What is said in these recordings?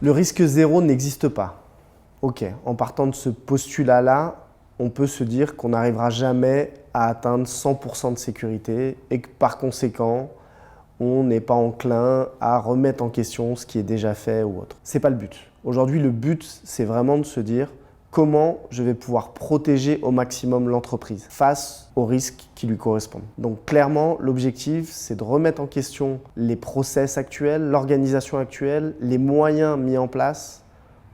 Le risque zéro n'existe pas. Ok, en partant de ce postulat-là, on peut se dire qu'on n'arrivera jamais à atteindre 100% de sécurité et que par conséquent, on n'est pas enclin à remettre en question ce qui est déjà fait ou autre. C'est pas le but. Aujourd'hui, le but, c'est vraiment de se dire comment je vais pouvoir protéger au maximum l'entreprise face aux risques qui lui correspondent. Donc clairement, l'objectif, c'est de remettre en question les process actuels, l'organisation actuelle, les moyens mis en place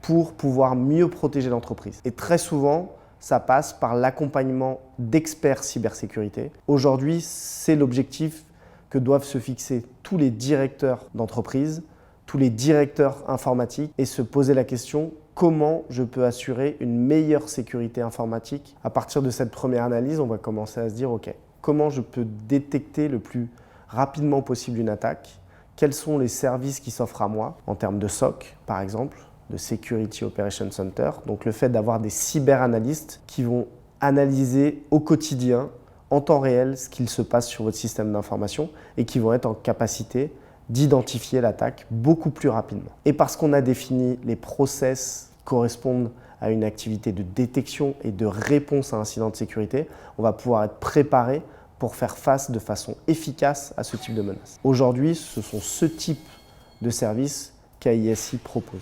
pour pouvoir mieux protéger l'entreprise. Et très souvent, ça passe par l'accompagnement d'experts cybersécurité. Aujourd'hui, c'est l'objectif que doivent se fixer tous les directeurs d'entreprise, tous les directeurs informatiques et se poser la question comment je peux assurer une meilleure sécurité informatique. À partir de cette première analyse, on va commencer à se dire ok, comment je peux détecter le plus rapidement possible une attaque, quels sont les services qui s'offrent à moi en termes de SOC par exemple, de Security Operations Center, donc le fait d'avoir des cyberanalystes qui vont analyser au quotidien en temps réel ce qu'il se passe sur votre système d'information et qui vont être en capacité d'identifier l'attaque beaucoup plus rapidement. Et parce qu'on a défini les process qui correspondent à une activité de détection et de réponse à un incident de sécurité, on va pouvoir être préparé pour faire face de façon efficace à ce type de menace. Aujourd'hui, ce sont ce type de services qu'AISI propose.